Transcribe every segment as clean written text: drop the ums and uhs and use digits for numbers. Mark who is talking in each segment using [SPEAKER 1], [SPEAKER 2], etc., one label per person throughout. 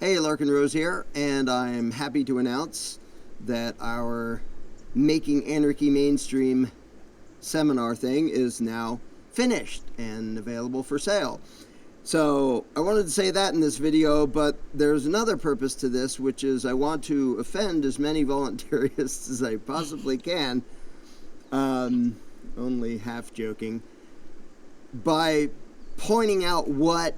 [SPEAKER 1] Hey, Larkin Rose here, and I'm happy to announce that our Making Anarchy Mainstream seminar thing is now finished and available for sale. So I wanted to say that in this video, but there's another purpose to this, which is I want to offend as many voluntarists as I possibly can, only half joking, by pointing out what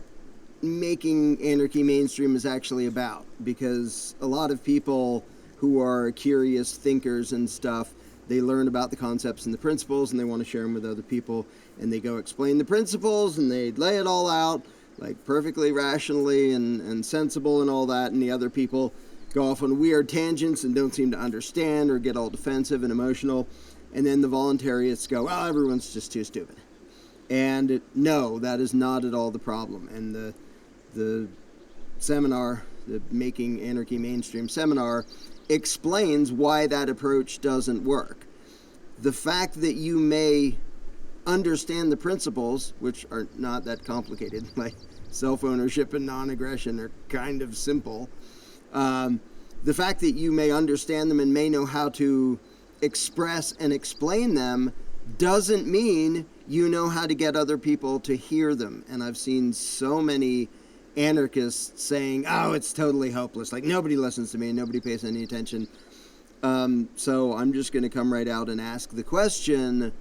[SPEAKER 1] Making Anarchy Mainstream is actually about, because a lot of people who are curious thinkers and stuff, they learn about the concepts and the principles and they want to share them with other people, and they go explain the principles and they lay it all out like perfectly rationally and sensible and all that, and the other people go off on weird tangents and don't seem to understand or get all defensive and emotional, and then the voluntarists go, well, everyone's just too stupid. And no, that is not at all the problem. And the seminar, the Making Anarchy Mainstream seminar, explains why that approach doesn't work. The fact that you may understand the principles, which are not that complicated, like self-ownership and non-aggression are kind of simple. The fact that you may understand them and may know how to express and explain them doesn't mean you know how to get other people to hear them. And I've seen so many anarchists saying, oh, it's totally hopeless, like nobody listens to me and nobody pays any attention. So I'm just going to come right out and ask the question,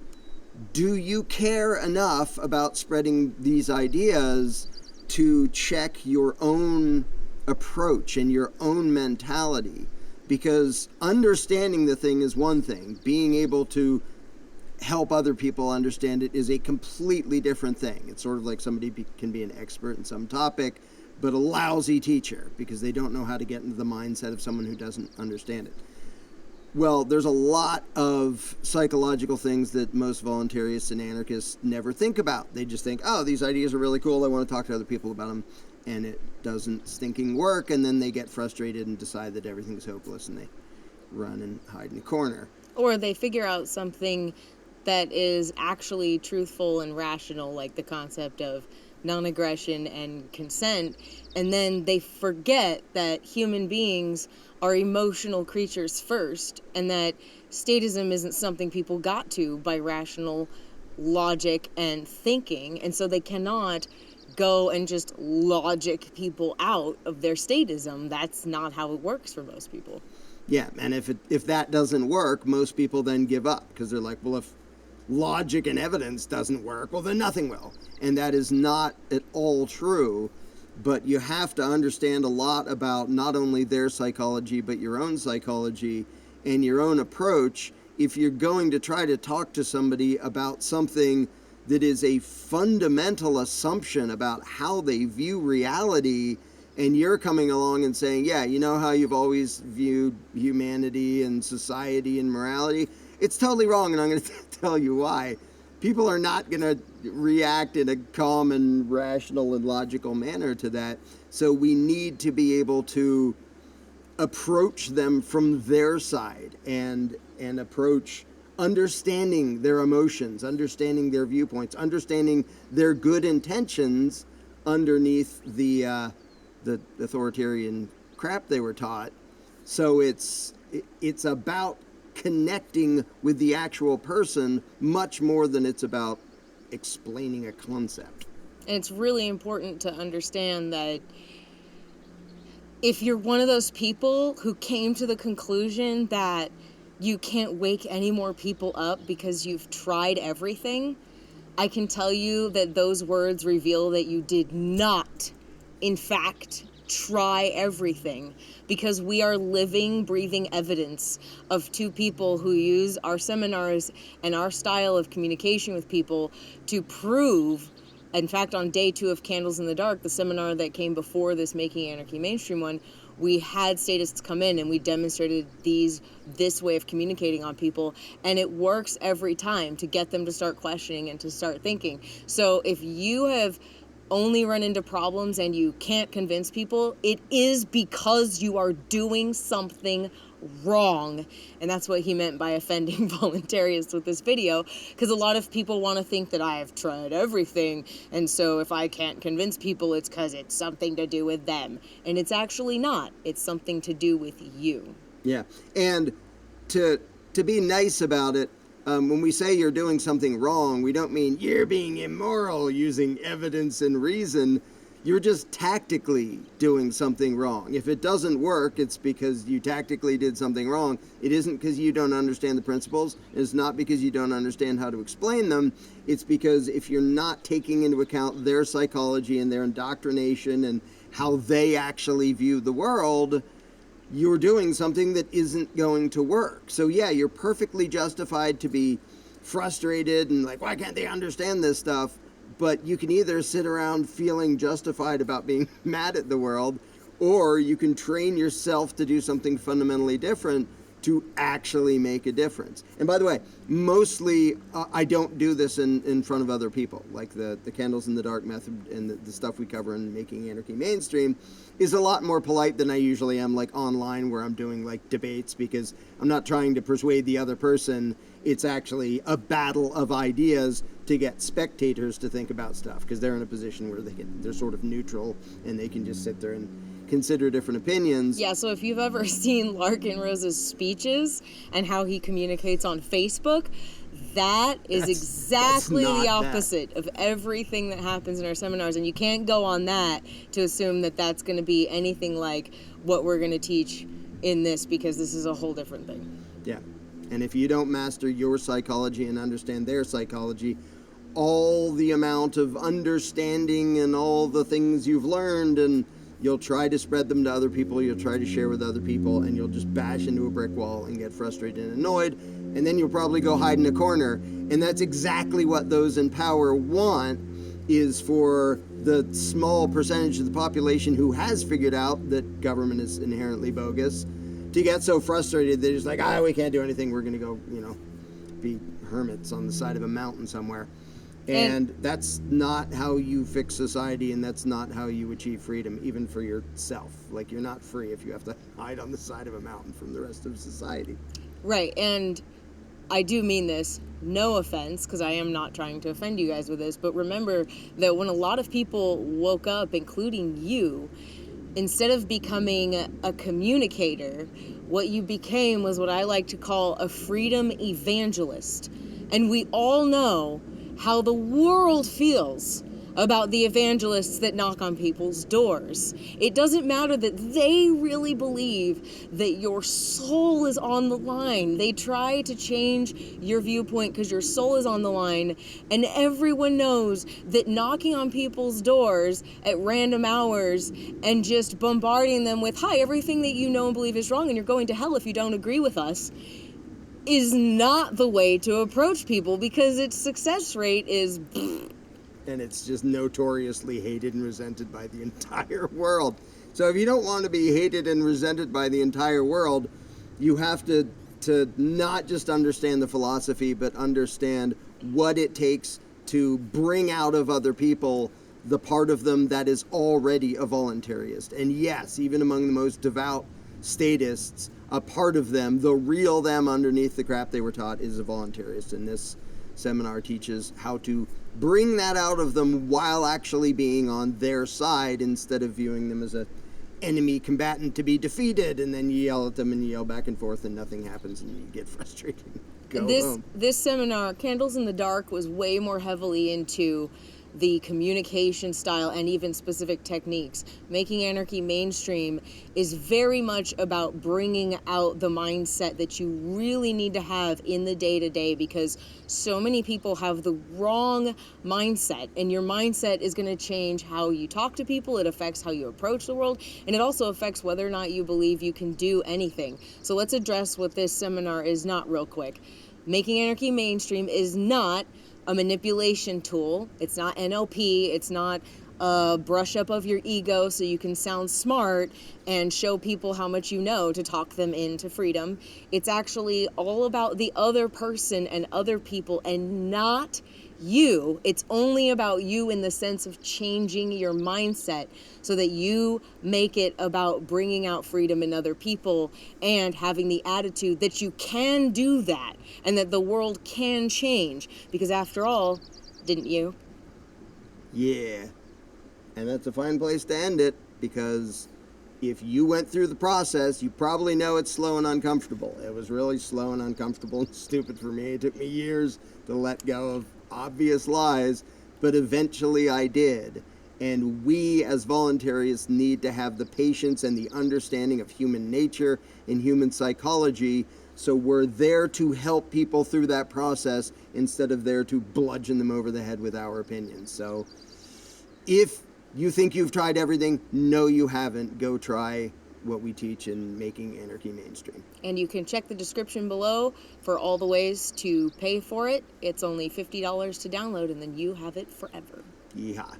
[SPEAKER 1] do you care enough about spreading these ideas to check your own approach and your own mentality? Because understanding the thing is one thing, being able to help other people understand it is a completely different thing. It's sort of like somebody can be an expert in some topic, but a lousy teacher because they don't know how to get into the mindset of someone who doesn't understand it. Well, there's a lot of psychological things that most voluntarists and anarchists never think about. They just think, oh, these ideas are really cool, I want to talk to other people about them, and it doesn't stinking work, and then they get frustrated and decide that everything's hopeless, and they run and hide in a corner.
[SPEAKER 2] Or they figure out something that is actually truthful and rational, like the concept of non-aggression and consent, and then they forget that human beings are emotional creatures first, and that statism isn't something people got to by rational logic and thinking, and so they cannot go and just logic people out of their statism. That's not how it works for most people.
[SPEAKER 1] Yeah, and if that doesn't work, most people then give up, because they're like, well, if logic and evidence doesn't work, well, then nothing will. And that is not at all true, but you have to understand a lot about not only their psychology, but your own psychology and your own approach if you're going to try to talk to somebody about something that is a fundamental assumption about how they view reality, and you're coming along and saying, yeah, you know how you've always viewed humanity and society and morality? It's totally wrong, and I'm going to tell you why. People are not going to react in a calm and rational and logical manner to that. So we need to be able to approach them from their side and approach understanding their emotions, understanding their viewpoints, understanding their good intentions underneath the authoritarian crap they were taught. So it's about connecting with the actual person much more than it's about explaining a concept.
[SPEAKER 2] And it's really important to understand that if you're one of those people who came to the conclusion that you can't wake any more people up because you've tried everything, I can tell you that those words reveal that you did not, in fact, try everything, because we are living, breathing evidence of two people who use our seminars and our style of communication with people to prove. In fact, on day 2 of Candles in the Dark, the seminar that came before this Making Anarchy Mainstream one, we had statists come in and we demonstrated this way of communicating on people, and it works every time to get them to start questioning and to start thinking. So if you have only run into problems and you can't convince people, it is because you are doing something wrong. And that's what he meant by offending voluntarists with this video, because a lot of people want to think that I've tried everything, and so if I can't convince people, it's because it's something to do with them. And it's actually not. It's something to do with you.
[SPEAKER 1] Yeah. And to be nice about it, when we say you're doing something wrong, we don't mean you're being immoral using evidence and reason. You're just tactically doing something wrong. If it doesn't work, it's because you tactically did something wrong. It isn't because you don't understand the principles. It's not because you don't understand how to explain them. It's because if you're not taking into account their psychology and their indoctrination and how they actually view the world, you're doing something that isn't going to work. So yeah, you're perfectly justified to be frustrated and like, why can't they understand this stuff? But you can either sit around feeling justified about being mad at the world, or you can train yourself to do something fundamentally different to actually make a difference. And by the way, mostly I don't do this in front of other people. Like the candles in the dark method and the stuff we cover in Making Anarchy Mainstream is a lot more polite than I usually am, like online where I'm doing like debates, because I'm not trying to persuade the other person. It's actually a battle of ideas to get spectators to think about stuff, because they're in a position where they're sort of neutral and they can just sit there and consider different opinions.
[SPEAKER 2] Yeah, so if you've ever seen Larkin Rose's speeches and how he communicates on Facebook, that is exactly the opposite of everything that happens in our seminars. And you can't go on that to assume that that's going to be anything like what we're going to teach in this, because this is a whole different thing.
[SPEAKER 1] Yeah. And if you don't master your psychology and understand their psychology, all the amount of understanding and all the things you've learned, and you'll try to spread them to other people, you'll try to share with other people, and you'll just bash into a brick wall and get frustrated and annoyed, and then you'll probably go hide in a corner. And that's exactly what those in power want, is for the small percentage of the population who has figured out that government is inherently bogus to get so frustrated they're just like, we can't do anything, we're going to go, be hermits on the side of a mountain somewhere. And that's not how you fix society, and that's not how you achieve freedom, even for yourself. Like, you're not free if you have to hide on the side of a mountain from the rest of society.
[SPEAKER 2] Right, and I do mean this, no offense, because I am not trying to offend you guys with this, but remember that when a lot of people woke up, including you, instead of becoming a communicator, what you became was what I like to call a freedom evangelist. And we all know how the world feels about the evangelists that knock on people's doors. It doesn't matter that they really believe that your soul is on the line. They try to change your viewpoint because your soul is on the line, and everyone knows that knocking on people's doors at random hours and just bombarding them with, hi, everything that you know and believe is wrong and you're going to hell if you don't agree with us, is not the way to approach people, because its success rate is
[SPEAKER 1] and it's just notoriously hated and resented by the entire world. So if you don't want to be hated and resented by the entire world, you have to not just understand the philosophy, but understand what it takes to bring out of other people the part of them that is already a voluntarist. And yes, even among the most devout statists, a part of them, the real them underneath the crap they were taught, is a voluntarist. And this seminar teaches how to bring that out of them while actually being on their side, instead of viewing them as a enemy combatant to be defeated, and then you yell at them and you yell back and forth and nothing happens and you get frustrated and go home.
[SPEAKER 2] This seminar, Candles in the Dark, was way more heavily into the communication style and even specific techniques. Making Anarchy Mainstream is very much about bringing out the mindset that you really need to have in the day-to-day, because so many people have the wrong mindset, and your mindset is going to change how you talk to people. It affects how you approach the world, and it also affects whether or not you believe you can do anything. So let's address what this seminar is not real quick. Making Anarchy Mainstream is not a manipulation tool. It's not NLP. It's not a brush up of your ego so you can sound smart and show people how much you know to talk them into freedom. It's actually all about the other person and other people and not you. It's only about you in the sense of changing your mindset so that you make it about bringing out freedom in other people and having the attitude that you can do that and that the world can change. Because after all, didn't you?
[SPEAKER 1] Yeah. And that's a fine place to end it, because if you went through the process, you probably know it's slow and uncomfortable. It was really slow and uncomfortable and stupid for me. It took me years to let go of obvious lies, but eventually I did. And we as voluntarists need to have the patience and the understanding of human nature and human psychology, so we're there to help people through that process instead of there to bludgeon them over the head with our opinions. So if you think you've tried everything, no you haven't. Go try what we teach in Making Anarchy Mainstream.
[SPEAKER 2] And you can check the description below for all the ways to pay for it. It's only $50 to download, and then you have it forever.
[SPEAKER 1] Yeehaw.